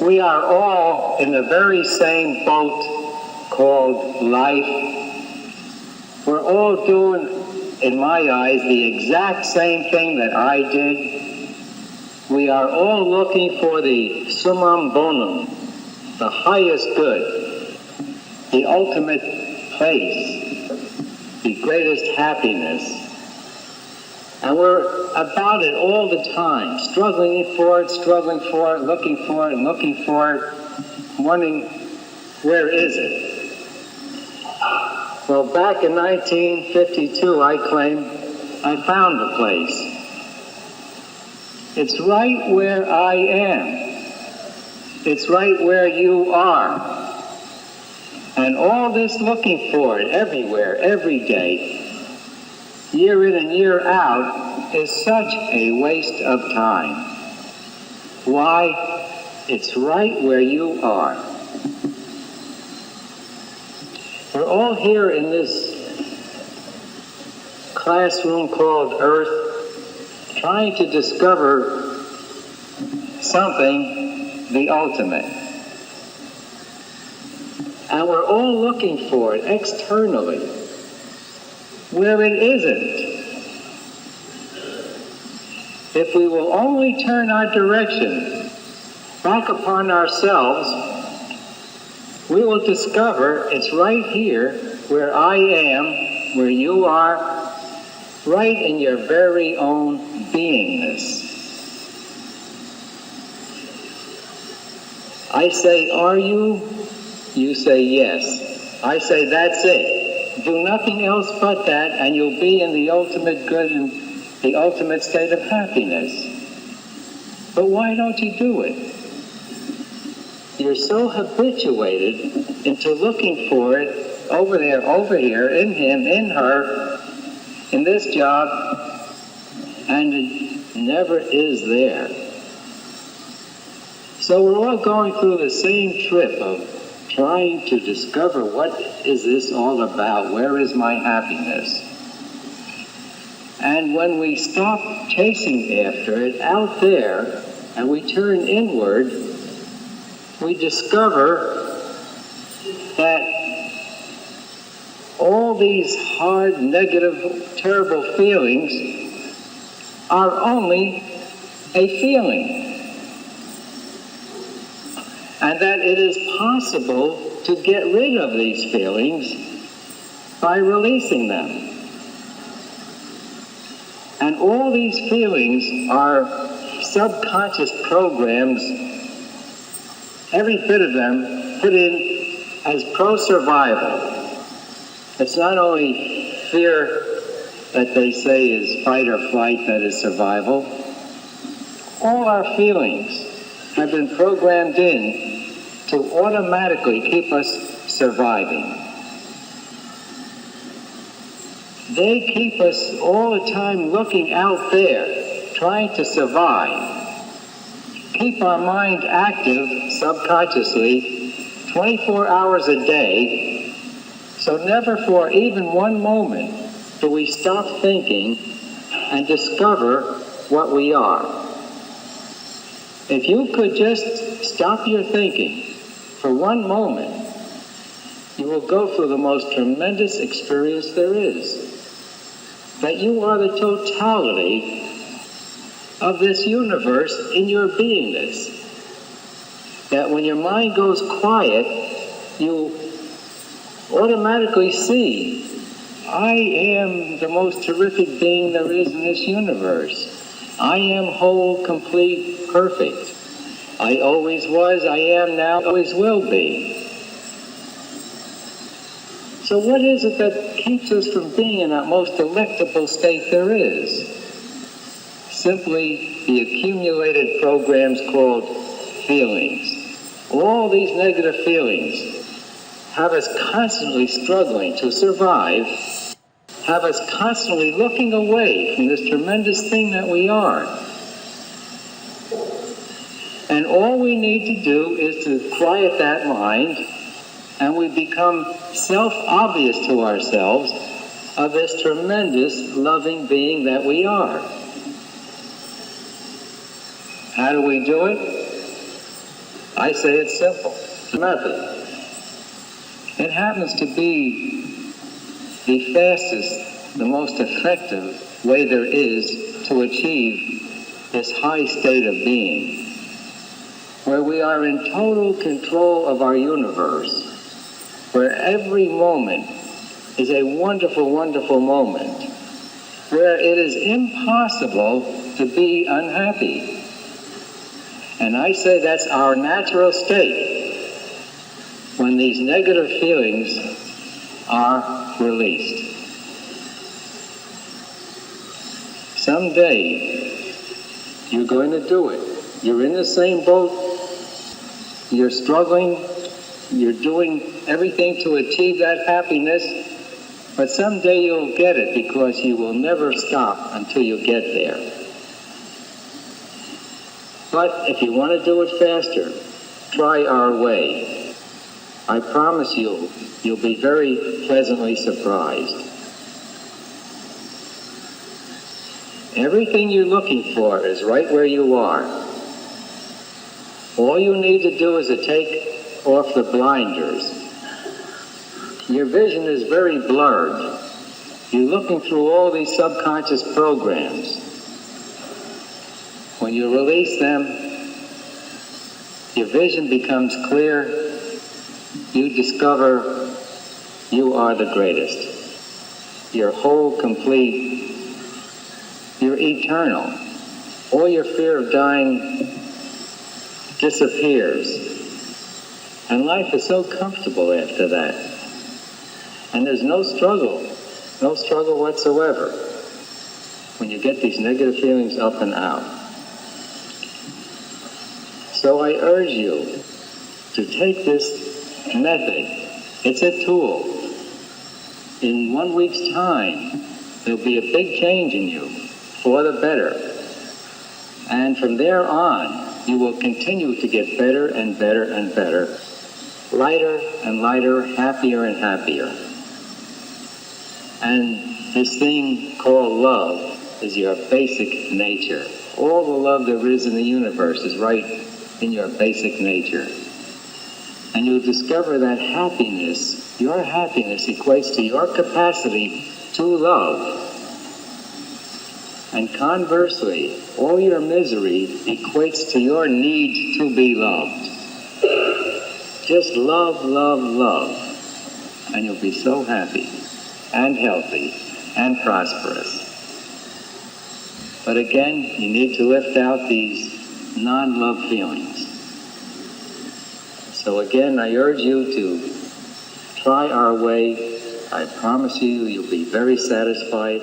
We are all in the very same boat called life. We're all doing, in my eyes, the exact same thing that I did. We are all looking for the summum bonum, the highest good, the ultimate place, the greatest happiness. And we're about it all the time, struggling for it, looking for it, wondering, where is it? Well, back in 1952, I claim I found a place. It's right where I am. It's right where you are. And all this looking for it everywhere, every day, year in and year out, is such a waste of time. Why? It's right where you are. We're all here in this classroom called Earth, trying to discover something, the ultimate. And we're all looking for it externally, where it isn't. If we will only turn our direction back upon ourselves, we will discover it's right here where I am, where you are, right in your very own beingness. I say, are you? You say, yes. I say, that's it. Do nothing else but that, and you'll be in the ultimate good and the ultimate state of happiness. But why don't you do it? You're so habituated into looking for it over there, over here, in him, in her, in this job, and it never is there. So we're all going through the same trip of trying to discover what is this all about? Where is my happiness? And when we stop chasing after it out there and we turn inward, we discover that all these hard, negative, terrible feelings are only a feeling. And that it is possible to get rid of these feelings by releasing them. And all these feelings are subconscious programs, every bit of them put in as pro-survival. It's not only fear that they say is fight or flight that is survival. All our feelings have been programmed in to automatically keep us surviving. They keep us all the time looking out there, trying to survive. Keep our mind active subconsciously 24 hours a day, so never for even one moment do we stop thinking and discover what we are. If you could just stop your thinking for one moment, you will go through the most tremendous experience there is. That you are the totality of this universe in your beingness. That when your mind goes quiet, you automatically see, I am the most terrific being there is in this universe. I am whole, complete, perfect. I always was, I am now, always will be. So what is it that keeps us from being in that most delectable state there is? Simply the accumulated programs called feelings. All these negative feelings have us constantly struggling to survive, have us constantly looking away from this tremendous thing that we are. And all we need to do is to quiet that mind, and we become self-obvious to ourselves of this tremendous loving being that we are. How do we do it? I say it's simple. Method. It happens to be the fastest, the most effective way there is to achieve this high state of being, where we are in total control of our universe, where every moment is a wonderful, wonderful moment, where it is impossible to be unhappy. And I say that's our natural state when these negative feelings are released. Someday, you're going to do it. You're in the same boat. You're struggling. You're doing everything to achieve that happiness. But someday you'll get it, because you will never stop until you get there. But if you want to do it faster, try our way. I promise you'll be very pleasantly surprised. Everything you're looking for is right where you are. All you need to do is to take off the blinders. Your vision is very blurred. You're looking through all these subconscious programs. When you release them, your vision becomes clear. You discover you are the greatest. You're whole, complete. You're eternal. All your fear of dying disappears. And life is so comfortable after that. And there's no struggle whatsoever when you get these negative feelings up and out. So I urge you to take this method. It's a tool. In 1 week's time, there'll be a big change in you for the better. And from there on, you will continue to get better and better and better, lighter and lighter, happier and happier. And this thing called love is your basic nature. All the love there is in the universe is right in your basic nature. And you'll discover that happiness, your happiness, equates to your capacity to love. And conversely, all your misery equates to your need to be loved. Just love, love, love, and you'll be so happy and healthy and prosperous. But again, you need to lift out these non-love feelings. So again, I urge you to try our way. I promise you, you'll be very satisfied.